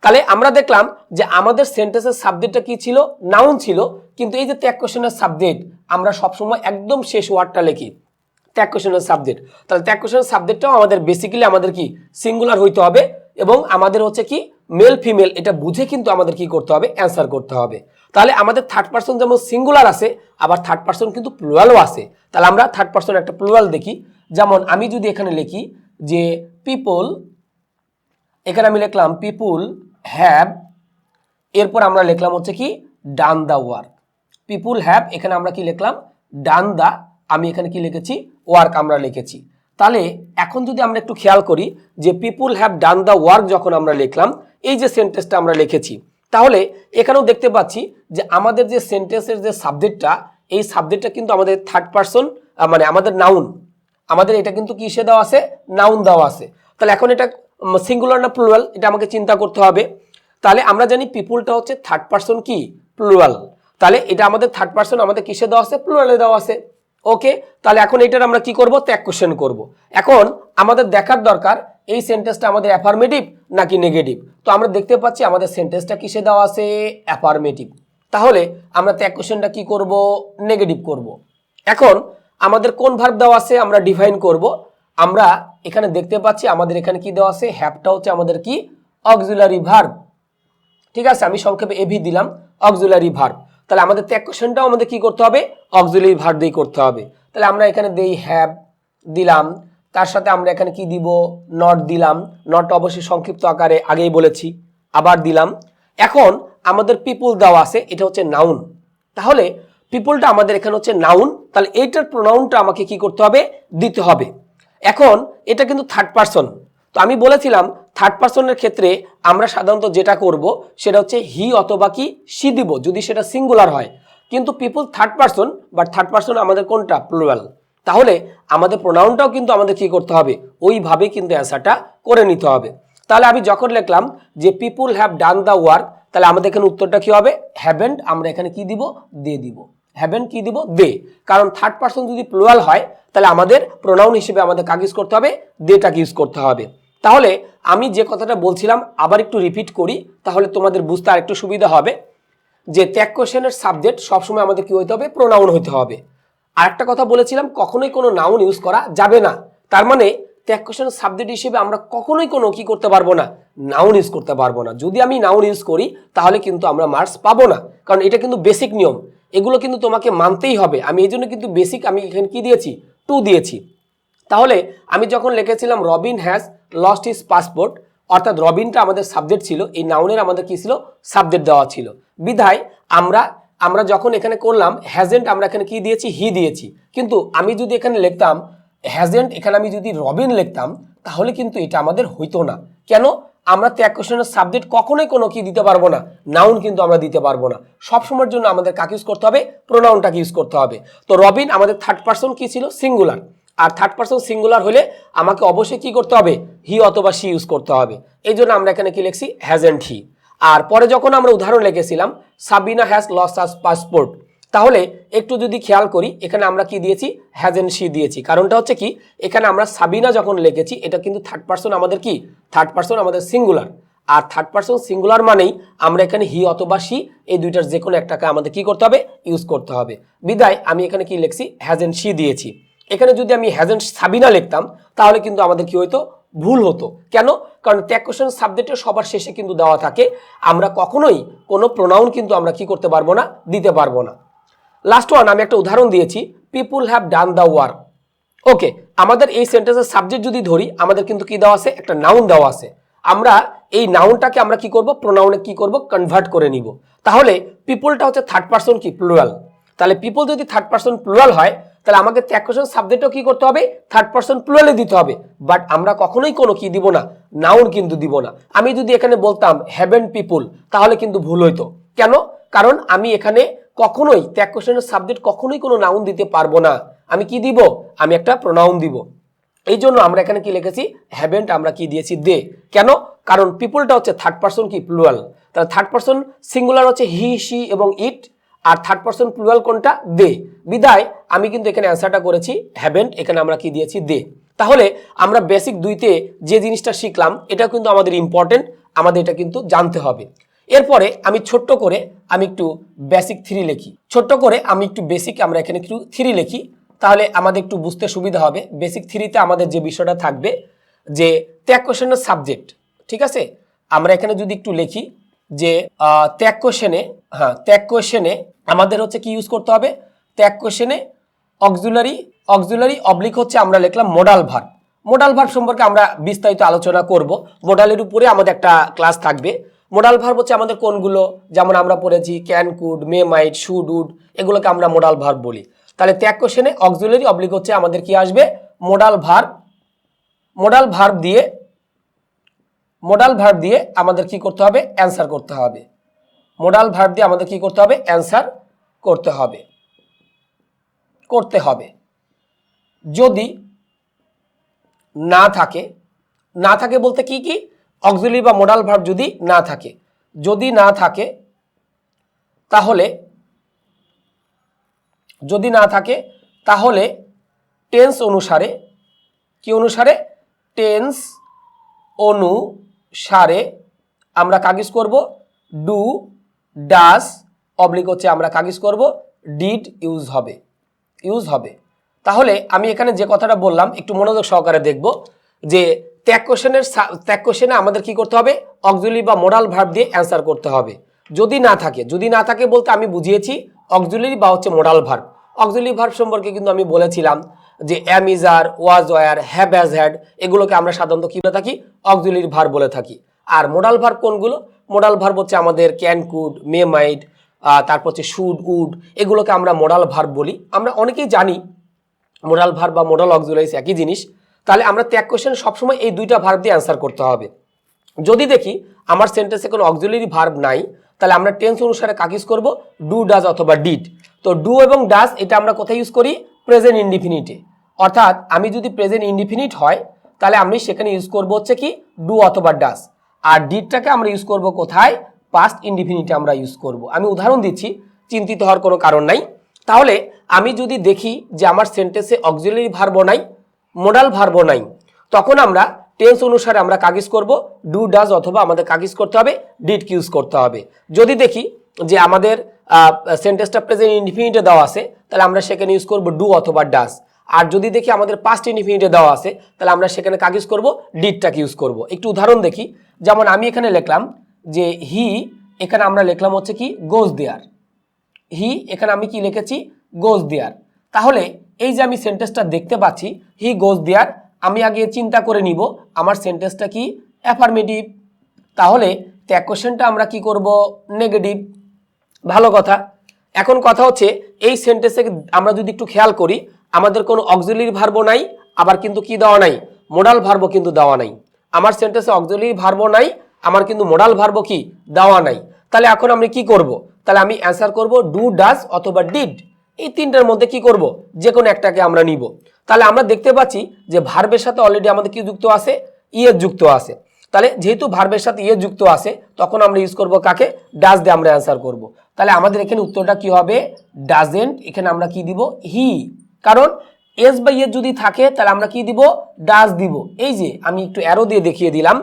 তাহলে আমরা দেখলাম যে আমাদের সেন্টেন্সের সাবজেক্টটা কি ছিল, নাউন ছিল, কিন্তু এই যে ত্যাগ কোশ্চেনের সাবজেক্ট আমরা সবসময় একদম শেষ ওয়ার্ডটা লিখি ত্যাগ কোশ্চেনের সাবজেক্ট। তাহলে ত্যাগ কোশ্চেনের সাবজেক্টটাও আমাদের বেসিক্যালি আমাদের কি সিঙ্গুলার হইতে হবে, এবং আমাদের হচ্ছে কি মেল ফিমেল এটা বুঝে কিন্তু আমাদের কি করতে হবে, অ্যান্সার করতে হবে। তাহলে আমাদের থার্ড পারসন যেমন সিঙ্গুলার আছে, আবার থার্ড পারসন কিন্তু প্লুরালও আছে। তাহলে আমরা থার্ড পারসন একটা প্লুরাল দেখি, যেমন আমি যদি এখানে লিখি যে পিপল, এখানে আমি লিখলাম পিপুল হ্যাভ, এরপর আমরা লিখলাম হচ্ছে কি ডান দ্য ওয়ার্ক, পিপুল হ্যাভ এখানে আমরা কি লিখলাম, ডান দ্য, আমি এখানে কি লিখেছি, ওয়ার্ক আমরা লিখেছি। তাহলে এখন যদি আমরা একটু খেয়াল করি যে পিপুল হ্যাভ ডান দ্য ওয়ার্ক যখন আমরা লিখলাম, এই যে সেন্টেন্সটা আমরা লিখেছি, তাহলে এখানেও দেখতে পাচ্ছি যে আমাদের যে সেন্টেন্সের যে সাবজেক্টটা, এই সাবজেক্টটা কিন্তু আমাদের থার্ড পারসন, মানে আমাদের নাউন, আমাদের এটা কিন্তু কিসে দেওয়া আছে, নাউন দেওয়া আছে। তাহলে এখন এটা সিঙ্গুলার না প্লুরাল এটা আমাকে চিন্তা করতে হবে। তাহলে আমরা জানি পিপুলটা হচ্ছে থার্ড পারসন কি প্লুরাল, তাহলে এটা আমাদের থার্ড পারসন আমাদের কিসে দেওয়া আছে, প্লুরালে দেওয়া আছে। ওকে, তাহলে এখন এটার আমরা কি করব, ত্যাগ কোশ্চেন করব। এখন আমাদের দেখার দরকার এই সেন্টেন্সটা আমাদের অ্যাফার্মেটিভ নাকি নেগেটিভ। তো আমরা দেখতে পাচ্ছি আমাদের সেন্টেন্সটা কিসে দেওয়া আছে, অ্যাফার্মেটিভ, তাহলে আমরা ত্যাগ কোশ্চেনটা কি করব, নেগেটিভ করব। এখন আমাদের কোন ভার্ব দেওয়া আছে আমরা ডিফাইন করব। আমরা এখানে দেখতে পাচ্ছি আমাদের এখানে কি দেওয়া আছে, হ্যাভটা হচ্ছে আমাদের কি অক্সিলারি ভার্ব, ঠিক আছে, আমি সংক্ষেপে এভি দিলাম, অক্সিলারি ভার্ব। তাহলে আমাদের ত্যাগ কোশ্চেনটাও আমাদের কি করতে হবে, অক্সিলারি ভার্ব দিয়ে করতে হবে। তাহলে আমরা এখানে দেই হ্যাভ দিলাম, তার সাথে আমরা এখানে কি দিব, নট দিলাম, নট অবশ্যই সংক্ষিপ্ত আকারে আগেই বলেছি, আবার দিলাম। এখন আমাদের পিপুল দেওয়া আছে, এটা হচ্ছে নাউন, তাহলে পিপুলটা আমাদের এখানে হচ্ছে নাউন, তাহলে এইটার প্রোনাউনটা আমাকে কি করতে হবে, দিতে হবে। এখন এটা কিন্তু থার্ড পারসন, তো আমি বলেছিলাম থার্ড পারসনের ক্ষেত্রে আমরা সাধারণত যেটা করব সেটা হচ্ছে হি অথবা কি সি দিব যদি সেটা সিঙ্গুলার হয়, কিন্তু people third person, but third person আমাদের কোনটা, প্লুরাল। তাহলে আমাদের প্রোনাউনটাও কিন্তু আমাদের কি করতে হবে, ওইভাবে কিন্তু অ্যান্সারটা করে নিতে হবে। তাহলে আমি যখন লিখলাম যে পিপুল হ্যাভ ডান দ্য ওয়ার্ক, তাহলে আমাদের এখানে উত্তরটা কি হবে, হ্যাভেন্ট, আমরা এখানে কি দিব, দে দিব, হ্যাভেন্ট কি দিব, দে, কারণ থার্ড পারসন যদি প্লুরাল হয় তাহলে আমাদের প্রোনাউন হিসেবে আমাদের কাকে ইউজ করতে হবে, দেটাকে ইউজ করতে হবে। তাহলে আমি যে কথাটা বলছিলাম আবার একটু রিপিট করি, তাহলে তোমাদের বুঝতে আর একটু সুবিধা হবে যে ত্যাগ কোশ্চেনের সাবজেক্ট সবসময় আমাদের কি হইতে হবে, প্রোনাউন হইতে হবে। আরেকটা কথা বলেছিলাম কখনোই কোনো নাউন ইউজ করা যাবে না, তার মানে ত্যাগ কোশ্চেনের সাবজেক্ট হিসেবে আমরা কখনোই কোনো কি করতে পারবো না, নাউন ইউজ করতে পারবো না। যদি আমি নাউন ইউজ করি তাহলে কিন্তু আমরা মার্কস পাবো না, কারণ এটা কিন্তু বেসিক নিয়ম, এগুলো কিন্তু তোমাকে মানতেই হবে। আমি এই জন্য কিন্তু বেসিক আমি এখানে কি দিয়েছি, 2 দিয়েছি। তাহলে আমি যখন লিখেছিলাম Robin has lost his passport, অর্থাৎ রবিনটা আমাদের সাবজেক্ট ছিল, এই নাউনের আমাদের কি ছিল, সাবজেক্ট দেওয়া ছিল, বিধায় আমরা যখন এখানে করলাম হ্যাজেন্ট আমরা এখানে কি দিয়েছি, হি দিয়েছি। কিন্তু আমি যদি এখানে লিখতাম হ্যাজেন্ট, এখানে আমি যদি রবিন লিখতাম তাহলে কিন্তু এটা আমাদের হইতো না। কেন, আমরা ত্যাগ কোশ্চেনের সাবজেক্ট কখনোই কোনো কি দিতে পারবো না, নাউন কিন্তু আমরা দিতে পারবো না। সবসময়ের জন্য আমাদের কাকে ইউজ করতে হবে, প্রোনাউনটাকে ইউজ করতে হবে। তো রবিন আমাদের থার্ড পারসন কি ছিল, সিঙ্গুলার, আর থার্ড পারসন সিঙ্গুলার হলে আমাকে অবশ্যই কি করতে হবে, হি অথবা সি ইউজ করতে হবে। এই জন্য আমরা এখানে কি লিখছি, হ্যাজেন্ট হি। আর পরে যখন আমরা উদাহরণ লিখেছিলাম Sabina has lost her passport, তাহলে একটু যদি খেয়াল করি এখানে আমরা কি দিয়েছি, হ্যাজেন্ট সি দিয়েছি। কারণটা হচ্ছে কি, এখানে আমরা সাবিনা যখন লিখেছি এটা কিন্তু থার্ড পারসন আমাদের কি, থার্ড পারসন আমাদের সিঙ্গুলার, আর থার্ড পারসন সিঙ্গুলার মানেই আমরা এখানে হি অথবা সি এই দুইটার যে কোনো একটাকে আমাদের কি করতে হবে, ইউজ করতে হবে। বিদায় আমি এখানে কি লিখছি, হ্যাজেন্ট সি দিয়েছি। এখানে যদি আমি হ্যাজেন্ট সাবিনা লিখতাম তাহলে কিন্তু আমাদের কি হতো, ভুল হতো। কেন, কারণ ত্যাগ কোশ্চেন সাবজেক্টের সবার শেষে কিন্তু দেওয়া থাকে, আমরা কখনোই কোনো প্রোনাউন কিন্তু আমরা কি করতে পারবো না, দিতে পারবো না। লাস্ট ওয়ান, আমি একটা উদাহরণ দিয়েছি, people have done the work. Okay, আমাদের এই সেন্টেন্সের সাবজেক্ট যদি ধরি আমাদের কিন্তু কি দেওয়া আছে, একটা নাউন দেওয়া আছে। আমরা এই নাউনটাকে আমরা কি করব, প্রোনাউনে কি করব, কনভার্ট করে নিব। তাহলে পিপলটা হচ্ছে থার্ড পারসন কি, প্লুরাল। তাহলে পিপল যদি থার্ড পারসন প্লুরাল হয় তাহলে আমাকে ত্যাগ কোশ্চেন সাবজেক্টও কি করতে হবে, থার্ড পারসন প্লুরালে দিতে হবে। বাট আমরা কখনোই কোনো কি দিব না, নাউন কিন্তু দিব না। আমি যদি এখানে বলতাম হ্যাভেন্ট পিপুল তাহলে কিন্তু ভুল হইতো। কেন, কারণ আমি এখানে কখনোই ত্যাগ কোশ্চেনের সাবজেক্ট কখনোই কোনো নাউন দিতে পারবো না। আমি কি দিব, আমি একটা প্রোনাউন দিব। এই জন্য আমরা এখানে কি লিখেছি, হ্যাভেন্ট আমরা কি দিয়েছি, দে। কেন, কারণ পিপলটা হচ্ছে থার্ড পারসন কি, প্লুরাল। তাহলে থার্ড পারসন সিঙ্গুলার হচ্ছে হি, সি এবং ইট, আর থার্ড পারসন প্লুরাল কোনটা, দে। বিদায় আমি কিন্তু এখানে অ্যান্সারটা করেছি হ্যাভেন্ট, এখানে আমরা কি দিয়েছি, দে। তাহলে আমরা বেসিক 2তে যে জিনিসটা শিখলাম এটা কিন্তু আমাদের ইম্পর্টেন্ট, আমাদের এটা কিন্তু জানতে হবে। এরপরে আমি ছোট্ট করে আমি একটু বেসিক 3 লিখি, ছোট্ট করে আমি একটু বেসিক আমরা এখানে একটু 3 লিখি, তাহলে আমাদের একটু বুঝতে সুবিধা হবে। বেসিক 3তে আমাদের যে বিষয়টা থাকবে যে ত্যাগ কোশ্চেনের সাবজেক্ট, ঠিক আছে। আমরা এখানে যদি একটু লিখি যে ত্যাগ কোশ্চেনে আমাদের হচ্ছে কি ইউজ করতে হবে, ত্যাগ কোশ্চেনে অক্সিলারি অবলিক হচ্ছে আমরা লিখলাম মোডাল ভার্ব। মোডাল ভার্ব সম্পর্কে আমরা বিস্তারিত আলোচনা করব, মোডালের উপরে আমাদের একটা ক্লাস থাকবে। মোডাল ভার্ব হচ্ছে আমাদের কোনগুলো, যেমন আমরা পড়েছি can, could, may, might, should, would, এগুলোকে আমরা মোডাল ভার্ব বলি। তাহলে ত্যাগ কোশ্চেনে অক্সিলারি অবলিক হচ্ছে আমাদের কি আসবে, মোডাল ভার্ব দিয়ে আমাদের কি করতে হবে, অ্যান্সার করতে হবে। মোডাল ভার্ব দিয়ে আমাদের কি করতে হবে, অ্যান্সার করতে হবে। যদি না থাকে বলতে কি কি, অক্সিলারি বা মোডাল ভার্ব যদি না থাকে তাহলে টেন্স অনুসারে আমরা কাগজ করব ডু, ডাস, অবলিক হচ্ছে আমরা কাগজ করব ডিড ইউজ হবে। তাহলে আমি এখানে যে কথাটা বললাম একটু মনোযোগ সহকারে দেখব যে ত্যাগ কোশ্চেনে আমাদের কি করতে হবে, অক্সিলারি বা মোডাল ভার্ব দিয়ে অ্যান্সার করতে হবে। যদি না থাকে বলতে আমি বুঝিয়েছি অক্সিলারি বা হচ্ছে মোডাল ভার্ব। অক্সিলারি ভার্ব সম্পর্কে কিন্তু আমি বলেছিলাম যে am, is, are, was, were, have, has, had, এগুলোকে আমরা সাধারণত কি বলে থাকি, অক্সিলারি ভার্ব বলে থাকি। আর মোডাল ভার্ব কোনগুলো, মোডাল ভার্ব হচ্ছে আমাদের ক্যান, কুড, মে, মাইট, তারপর হচ্ছে শুড, উড, এগুলোকে আমরা মোডাল ভার্ব বলি। আমরা অনেকেই জানি মোডাল ভার্ব বা মোডাল অক্সিলারি একই জিনিস। তাহলে আমরা ত্যাগ কোশ্চেন সবসময় এই দুইটা ভার্ব দিয়ে অ্যান্সার করতে হবে। যদি দেখি আমার সেন্টেন্সে কোনো অক্সিলারি ভার্ব নাই তাহলে আমরা টেন্স অনুসারে কাকে ইউজ করব, ডু, ডাজ অথবা ডিড। তো ডু এবং ডাজ এটা আমরা কোথায় ইউজ করি, প্রেজেন্ট ইনডিফিনিটে। অর্থাৎ আমি যদি প্রেজেন্ট ইনডিফিনিট হয় তাহলে আমি সেখানে ইউজ করব হচ্ছে কি ডু অথবা ডাজ। আর ডিডটাকে আমরা ইউজ করব কোথায়, পাস্ট ইনডিফিনিটে আমরা ইউজ করব। আমি উদাহরণ দিচ্ছি, চিন্তিত হওয়ার কোনো কারণ নাই। তাহলে আমি যদি দেখি যে আমার সেন্টেন্সে অক্সিলারি ভার্বও নাই, মোডাল ভার্বও নাই, তখন আমরা টেন্স অনুসারে আমরা কাগজ করব ডু, ডাজ অথবা আমাদের কাগজ করতে হবে ডিড ইউজ করতে হবে। যদি দেখি যে আমাদের সেন্টেন্সটা প্রেজেন্ট ইনডিফিনিটে দেওয়া আছে তাহলে আমরা সেখানে ইউজ করব ডু অথবা ডাজ। আর যদি দেখি আমাদের পাস্ট ইনডিফিনিটে দেওয়া আছে তাহলে আমরা সেখানে কাগজ করব ডিডটাকে ইউজ করব। একটু উদাহরণ দেখি, যেমন আমি এখানে লিখলাম যে হি, এখানে আমরা লিখলাম হচ্ছে কি গোজ দেয়ার। হি, এখানে আমি কি লিখেছি, গোজ দেয়ার। তাহলে এই যে আমি সেন্টেন্সটা দেখতে পাচ্ছি হি গোজ দেয়ার, আমি আগে চিন্তা করে নিব আমার সেন্টেন্সটা কি, অ্যাফার্মেটিভ। তাহলে ত্যাগ কোশ্চেনটা আমরা কি করব, নেগেটিভ। ভালো কথা। এখন কথা হচ্ছে এই সেন্টেন্সে আমরা যদি একটু খেয়াল করি আমাদের কোনো অক্সিলারি ভার্বও নাই, আবার কিন্তু কি দেওয়া নাই, মোডাল ভার্বও কিন্তু দেওয়া নাই। আমার সেন্টেন্সে অক্সিলারি ভার্বও নাই, আমার কিন্তু মোডাল ভার্বও কি দেওয়া নাই। তাহলে এখন আমি কি করব? তাহলে আমি অ্যান্সার করব ডু, ডাজ অথবা ডিড। এই তিনটার মধ্যে কি করব? যে কোনো একটাকে আমরা নিব। তাহলে আমরা দেখতে পাচ্ছি যে ভার্বের সাথে অলরেডি আমাদের কি যুক্ত আছে? ইএস যুক্ত আছে। তাহলে যেহেতু ভার্বের সাথে ইএস যুক্ত আছে, তখন আমরা ইউজ করব কাকে? ডাজ দিয়ে আমরা অ্যান্সার করব। তাহলে আমাদের এখানে উত্তরটা কি হবে? ডাজেন্ট। এখানে আমরা কি দিব? হি। কারণ এস বা ইএস যদি থাকে তাহলে আমরা কি দিব? ডাজ দিব। এই যে আমি একটু অ্যারো দিয়ে দেখিয়ে দিলাম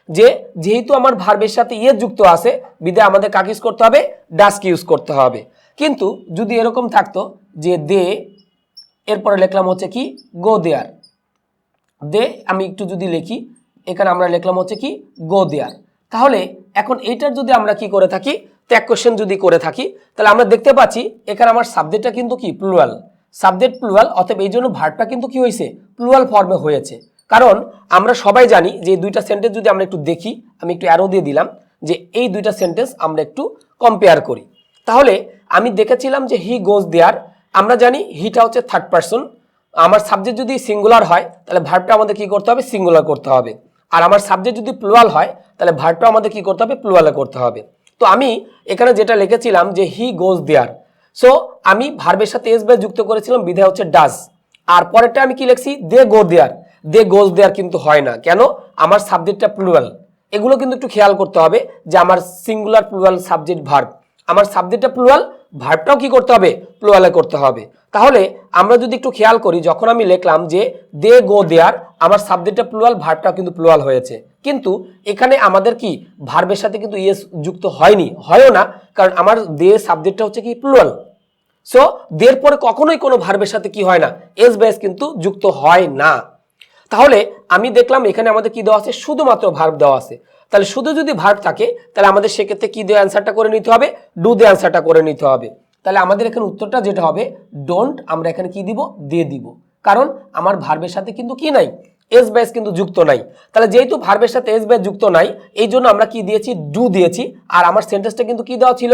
যে যেহেতু আমার ভার্বের সাথে ইএস যুক্ত আছে, বিধায় আমাদের কাকে ইউজ করতে হবে? ডাজকে ইউজ করতে হবে। কিন্তু যদি এরকম থাকতো যে দে, এরপরে লিখলাম হচ্ছে কি গো দেয়ার, দে আমি একটু যদি লিখি, এখানে আমরা লিখলাম হচ্ছে কি গো দেয়ার। তাহলে এখন এইটার যদি আমরা কি করে থাকি? ট্যাগ কোশ্চেন যদি করে থাকি, তাহলে আমরা দেখতে পাচ্ছি এখানে আমার সাবজেক্টটা কিন্তু কি প্লুরাল, সাবজেক্ট প্লুরাল, অতএব এই জন্য ভার্বটা কিন্তু কি হয়েছে? প্লুরাল ফর্মে হয়েছে। কারণ আমরা সবাই জানি যে এই দুইটা সেন্টেন্স যদি আমরা একটু দেখি, আমি একটু অ্যারো দিয়ে দিলাম যে এই দুইটা সেন্টেন্স আমরা একটু কম্পেয়ার করি। তাহলে আমি দেখেছিলাম যে হি গোজ দেয়ার, আমরা জানি হিটা হচ্ছে থার্ড পারসন, আমার সাবজেক্ট যদি সিঙ্গুলার হয় তাহলে ভার্বটা আমাদের কি করতে হবে? সিঙ্গুলার করতে হবে। আর আমার সাবজেক্ট যদি প্লুরাল হয় তাহলে ভার্বটা আমাদের কি করতে হবে? প্লুরালে করতে হবে। তো আমি এখানে যেটা লিখেছিলাম যে হি গোজ দেয়ার, সো আমি ভার্বের সাথে এস বাই যুক্ত করেছিলাম, বিধায় হচ্ছে ডাজ। আর পরেরটা আমি কি লিখছি? দে গো দেয়ার। দে গোজ দেয়ার কিন্তু হয় না, কেন? আমার সাবজেক্টটা প্লুরাল। এগুলো কিন্তু একটু খেয়াল করতে হবে যে আমার সিঙ্গুলার প্লুরাল সাবজেক্ট ভার্ব, আমার সাবজেক্টটা প্লুরাল, ভার্বটাও কি করতে হবে? প্লুরালে করতে হবে। তাহলে আমরা যদি একটু খেয়াল করি, যখন আমি লিখলাম যে দে গো দেয়ার, আমার সাবজেক্টটা প্লুরাল, ভার্বটাও কিন্তু প্লুরাল হয়েছে। কিন্তু এখানে আমাদের কি ভার্বের সাথে কিন্তু ইএস যুক্ত হয়নি, হয়ও না, কারণ আমার দে সাবজেক্টটা হচ্ছে কি প্লুরাল। সো দের পরে কখনোই কোনো ভার্বের সাথে কি হয় না? এস বা এস কিন্তু যুক্ত হয় না। তাহলে আমি দেখলাম এখানে আমাদের কি দেওয়া আছে? শুধুমাত্র ভার্ব দেওয়া আছে। তাহলে শুধু যদি ভার্ব থাকে তাহলে আমাদের সেক্ষেত্রে কি দিয়ে অ্যান্সারটা করে নিতে হবে? ডু দিয়ে অ্যান্সারটা করে নিতে হবে। তাহলে আমাদের এখানে উত্তরটা যেটা হবে ডোন্ট, আমরা এখানে কি দিব? দিয়ে দিব। কারণ আমার ভার্বের সাথে কিন্তু কি নাই? এস বা এস কিন্তু যুক্ত নাই। তাহলে যেহেতু ভার্বের সাথে এস বা এস যুক্ত নাই, এই জন্য আমরা কি দিয়েছি? ডু দিয়েছি। আর আমার সেন্টেন্সটা কিন্তু কি দেওয়া ছিল?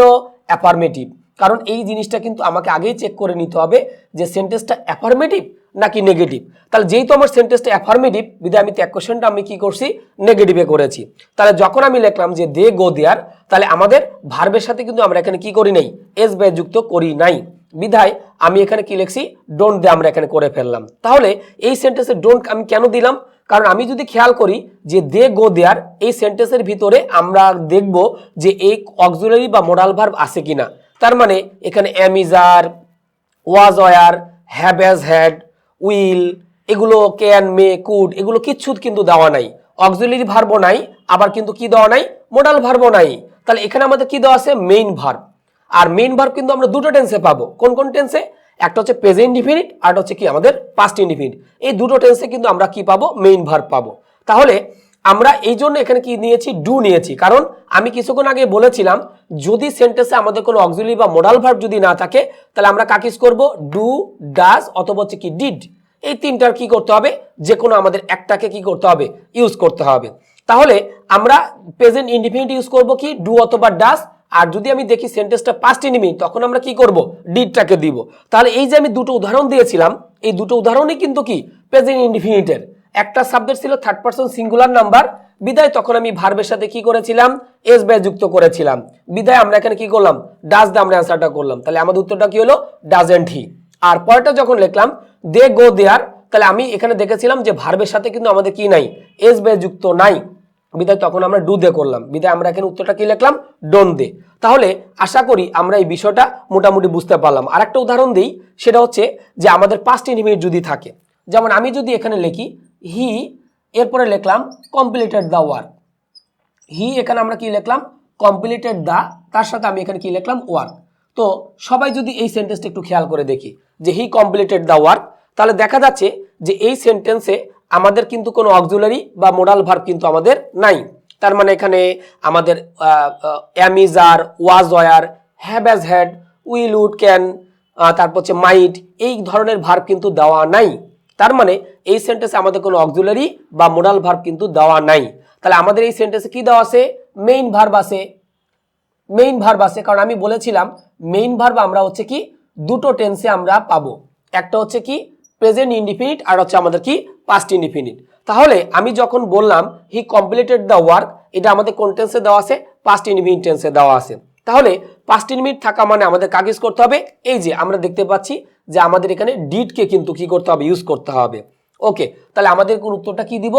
অ্যাফার্মেটিভ। কারণ এই জিনিসটা কিন্তু আমাকে আগেই চেক করে নিতে হবে যে সেন্টেন্সটা অ্যাফার্মেটিভ নাকি নেগেটিভ। তাহলে যেহেতু আমার সেন্টেন্সটা অ্যাফার্মেটিভ, বিধায় আমি ট্যাগ কোশ্চেনটা আমি কি করছি? নেগেটিভে করেছি। তাহলে যখন আমি লিখলাম যে দে গো দেয়ার, তাহলে আমাদের ভার্বের সাথে কিন্তু আমরা এখানে কি করি নাই? এস বা যুক্ত করি নাই, বিধায় আমি এখানে কি লিখছি? ডোন্ট দিয়ে আমরা এখানে করে ফেললাম। তাহলে এই সেন্টেন্সে ডোন্ট আমি কেন দিলাম? কারণ আমি যদি খেয়াল করি যে দে গো দেয়ার, এই সেন্টেন্সের ভিতরে আমরা দেখব যে এই অক্সিলারি বা মোডাল ভার্ব আছে কিনা। তার মানে এখানে am is are, was were, have has had, will, এগুলো ক্যান, মে, কুড, এগুলো কিচ্ছু কিন্তু দেওয়া নাই। অক্সিলারি ভার্বও নাই, আবার কিন্তু কি দেওয়া নাই? মোডাল ভার্বও নাই। তাহলে এখানে আমাদের কি দেওয়া আছে? Main verb. আর মেইন ভার্ব কিন্তু আমরা দুটো টেন্সে পাবো। কোন কোন টেন্সে? একটা হচ্ছে প্রেজেন্ট ইনডিফিনিট, আর হচ্ছে কি আমাদের পাস্ট ইনডিফিনিট। এই দুটো টেন্সে কিন্তু আমরা কি পাবো? মেইন ভার্ব পাবো। তাহলে আমরা এই জন্য এখানে কি নিয়েছি? ডু নিয়েছি। কারণ আমি কিছুক্ষণ আগে বলেছিলাম যদি সেন্টেন্সে আমাদের কোনো অক্সিলারি বা মোডাল ভার্ব যদি না থাকে, তাহলে আমরা কাকে ইউজ করব? ডু, ডাজ অথবা হচ্ছে কি ডিড। এই তিনটার কি করতে হবে? যে কোনো আমাদের একটাকে কি করতে হবে? ইউজ করতে হবে। তাহলে আমরা প্রেজেন্ট ইনডিফিনিট ইউজ করব কি? ডু অথবা ডাজ। আর যদি আমি দেখি সেন্টেন্সটা পাস্ট ইনডিফিনিট, তখন আমরা কি করব? ডিডটাকে দিব। তাহলে এই যে আমি দুটো উদাহরণ দিয়েছিলাম, এই দুটো উদাহরণই কিন্তু কি প্রেজেন্ট ইনডিফিনিটের। একটা সাবজেক্ট ছিল থার্ড পারসন সিঙ্গুলার নাম্বার, বিদায় তখন আমি ভার্বের সাথে কি করেছিলাম? এস বাই যুক্ত করেছিলাম, বিদায় আমরা এখানে কি করলাম? ডাজ দিয়ে আমরা অ্যান্সারটা করলাম। তাহলে আমাদের উত্তরটা কি হলো? Doesn't he. আর পরেরটা যখন লিখলাম দে গো দেয়ার, তাহলে আমি এখানে দেখেছিলাম যে ভার্বের সাথে কিন্তু আমাদের কি নাই? এস বাই যুক্ত নাই, বিদায় তখন আমরা ডু দে করলাম, বিদায় আমরা এখানে উত্তরটা কি লিখলাম? Don't they. তাহলে আশা করি আমরা এই বিষয়টা মোটামুটি বুঝতে পারলাম। আরেকটা উদাহরণ দিই, সেটা হচ্ছে যে আমাদের পাস্ট ইনডিফিনিট যদি থাকে, যেমন আমি যদি এখানে লিখি হি, এরপরে লিখলাম কমপ্লিটেড দ্য ওয়ার্ক। হি, এখানে আমরা কি লিখলাম? কমপ্লিটেড দ্য, তার সাথে আমি এখানে কি লিখলাম? ওয়ার্ক। তো সবাই যদি এই সেন্টেন্সটা একটু খেয়াল করে দেখি যে হি কমপ্লিটেড দ্য ওয়ার্ক, তাহলে দেখা যাচ্ছে যে এই সেন্টেন্সে আমাদের কিন্তু কোনো অক্সিলারি বা মোডাল ভার্ব কিন্তু আমাদের নাই। তার মানে এখানে আমাদের am is are, was were, have has had, will, would, can, তারপর হচ্ছে মাইট, এই ধরনের ভার্ব কিন্তু দেওয়া নাই। তার মানে এই সেন্টেন্সে আমাদের কোনো অক্সিলারি বা মোডাল ভার্ব কিন্তু দেওয়া নাই। তাহলে আমাদের এই সেন্টেন্সে কি দেওয়া আছে? মেইন ভার্ব আছে। মেইন ভার্ব আছে, কারণ আমি বলেছিলাম মেইন ভার্ব আমরা হচ্ছে কি দুটো টেন্সে আমরা পাবো। একটা হচ্ছে কি প্রেজেন্ট ইনডিফিনিট, আর হচ্ছে আমাদের কি পাস্ট ইনডিফিনিট। তাহলে আমি যখন বললাম হি কমপ্লিটেড দ্য ওয়ার্ক, এটা আমাদের কোন টেন্সে দেওয়া আছে? পাস্ট ইনডিফিনিট টেন্সে দেওয়া আছে। তাহলে পাস্ট ইনডিফিনিট থাকা মানে আমাদের কাকে ইউজ করতে হবে? এই যে আমরা দেখতে পাচ্ছি যে আমাদের এখানে ডিডকে কিন্তু কি করতে হবে? ইউজ করতে হবে। ওকে, তাহলে আমাদের কোন উত্তরটা কি দিব?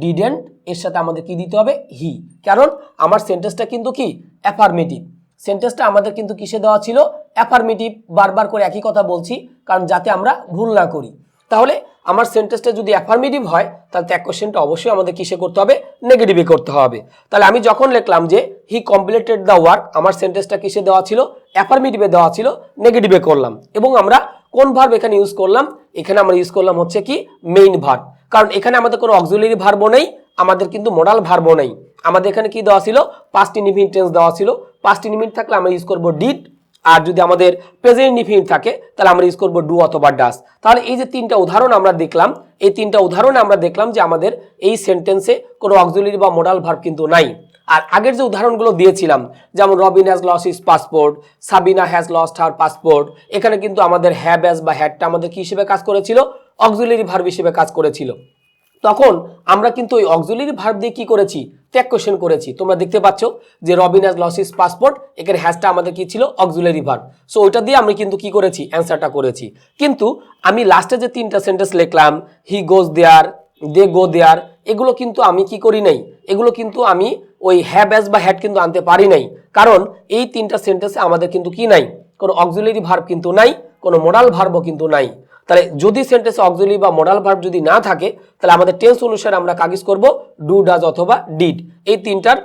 ডিডেন্ট এর সাথে আমাদের কি দিতে হবে? হি। কারণ আমার সেন্টেন্সটা কিন্তু কি অ্যাফার্মেটিভ, সেন্টেন্সটা আমাদের কিন্তু কিসে দেওয়া ছিল? অ্যাফার্মেটিভ। বারবার করে একই কথা বলছি কারণ যাতে আমরা ভুল না করি। তাহলে আমার সেন্টেন্সটা যদি অ্যাফার্মেটিভ হয় তাহলে ত্যাগ কোশ্চেনটা অবশ্যই আমাদের কিসে করতে হবে? নেগেটিভে করতে হবে। তাহলে আমি যখন লিখলাম যে হি কমপ্লিটেড দ্য ওয়ার্ক, আমার সেন্টেন্সটা কিসে দেওয়া ছিল? অ্যাফার্মেটিভে দেওয়া ছিল, নেগেটিভে করলাম। এবং আমরা কোন ভার্ব এখানে ইউজ করলাম? এখানে আমরা ইউজ করলাম হচ্ছে কি মেইন ভার্ব, কারণ এখানে আমাদের কোনো অক্সিলারি ভার্বও নেই, আমাদের কিন্তু মোডাল ভার্বও নেই। আমাদের এখানে কি দেওয়া ছিল? পাস্ট ইনডিফিনিট টেন্স দেওয়া ছিল। পাস্ট ইনডিফিনিট থাকলে আমরা ইউজ করব ডিড, আর যদি আমাদের প্রেজেন্ট ইনডিফিনিট থাকে তাহলে আমরা ইউজ করব ডু অথবা ডাস। তাহলে এই যে তিনটা উদাহরণ আমরা দেখলাম, এই তিনটা উদাহরণে আমরা দেখলাম যে আমাদের এই সেন্টেন্সে কোনো অক্সিলারি বা মোডাল ভার্ব কিন্তু নাই। আর আগের যে উদাহরণগুলো দিয়েছিলাম, যেমন Robin has lost his passport, Sabina has lost her passport, এখানে কিন্তু আমাদের হ্যাভ হ্যাজ বা হ্যাডটা আমাদের কি হিসেবে কাজ করেছিল? অক্সিলারি ভার্ব হিসেবে কাজ করেছিল। তখন আমরা কিন্তু ওই অক্সিলারি ভার্ব দিয়ে কি করেছি? ট্যাগ কোশ্চেন করেছি। তোমরা দেখতে পাচ্ছ যে Robin has lost his passport, এখানে হ্যাজটা আমাদের কি ছিল? Auxiliary verb. সো ওইটা দিয়ে আমরা কিন্তু কি করেছি? অ্যান্সারটা করেছি। কিন্তু আমি লাস্টে যে তিনটা সেন্টেন্স লিখলাম, হি গোজ দেয়ার, দে গো দেয়ার, এগুলো কিন্তু আমি কি করি নাই? এগুলো কিন্তু আমি ওই হ্যাভ হ্যাজ বা হ্যাড কিন্তু আনতে পারি নাই, কারণ এই তিনটা সেন্টেন্সে আমাদের কিন্তু কি নাই? কোনো অক্সিলারি ভার্ব কিন্তু নাই, কোনো মোডাল ভার্বও কিন্তু নাই। তাহলে যদি সেন্টেন্সে অক্সিলারি বা মোডাল ভার্ব যদি না থাকে তাহলে আমাদের টেন্স অনুসারে আমরা কাজ করব ডু, ডাজ অথবা ডিড। এই তিনটার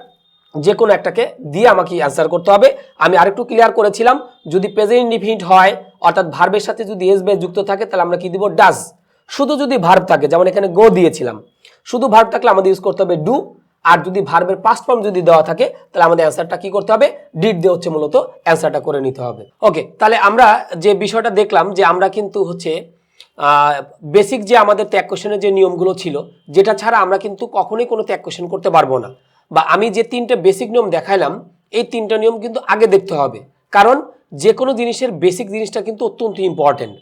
যে কোনো একটাকে দিয়ে আমাকে অ্যান্সার করতে হবে। আমি আরেকটু ক্লিয়ার করেছিলাম, যদি প্রেজেন্ট ইনডিফিনিট হয় অর্থাৎ ভার্বের সাথে যদি এস বে যুক্ত থাকে তাহলে আমরা কি দিব? ডাজ। শুধু যদি ভার্ব থাকে, যেমন এখানে গো দিয়েছিলাম, শুধু ভার্ব থাকলে আমাদের ইউজ করতে হবে ডু। আর যদি ভার্বের পাস্ট ফর্ম যদি দেওয়া থাকে তাহলে আমাদের অ্যান্সারটা কি করতে হবে? ডিড দিয়ে হচ্ছে মূলত অ্যান্সারটা করে নিতে হবে। ওকে, তাহলে আমরা যে বিষয়টা দেখলাম যে আমরা কিন্তু হচ্ছে বেসিক যে আমাদের ত্যাগ কোশ্চেনের যে নিয়মগুলো ছিল, যেটা ছাড়া আমরা কিন্তু কখনোই কোনো ত্যাগ কোশ্চেন করতে পারবো না। বা আমি যে তিনটে বেসিক নিয়ম দেখাইলাম, এই তিনটা নিয়ম কিন্তু আগে দেখতে হবে, কারণ যে কোনো জিনিসের বেসিক জিনিসটা কিন্তু অত্যন্ত ইম্পর্টেন্ট।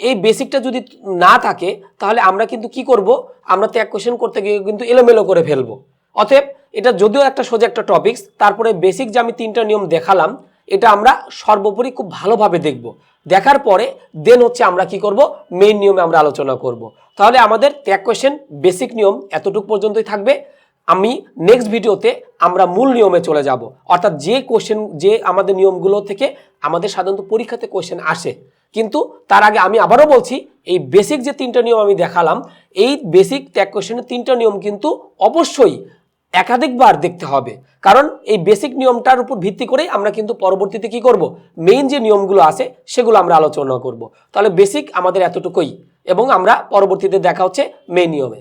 এই বেসিকটা যদি না থাকে তাহলে আমরা কিন্তু কি করব? আমরা ত্যাগ কোশ্চেন করতে গিয়ে কিন্তু এলোমেলো করে ফেলবো। অতএব এটা যদিও একটা সোজা একটা টপিকস, তারপরে বেসিক যে আমি তিনটা নিয়ম দেখালাম এটা আমরা সর্বোপরি খুব ভালোভাবে দেখব। দেখার পরে দেন হচ্ছে আমরা কি করব? মেইন নিয়মে আমরা আলোচনা করব। তাহলে আমাদের ত্যাগ কোশ্চেন বেসিক নিয়ম এতটুকু পর্যন্তই থাকবে। আমি নেক্সট ভিডিওতে আমরা মূল নিয়মে চলে যাব, অর্থাৎ যে কোশ্চেন, যে আমাদের নিয়মগুলো থেকে আমাদের সাধারণত পরীক্ষাতে কোশ্চেন আসে। কিন্তু তার আগে আমি আবারও বলছি, এই বেসিক যে তিনটা নিয়ম আমি দেখালাম, এই বেসিক ত্যাগ কোশ্চেনের তিনটা নিয়ম কিন্তু অবশ্যই একাধিকবার দেখতে হবে, কারণ এই বেসিক নিয়মটার উপর ভিত্তি করেই আমরা কিন্তু পরবর্তীতে কি করব? মেইন যে নিয়মগুলো আছে সেগুলো আমরা আলোচনা করব। তাহলে বেসিক আমাদের এতটুকুই, এবং আমরা পরবর্তীতে দেখা হচ্ছে মেইন নিয়মে।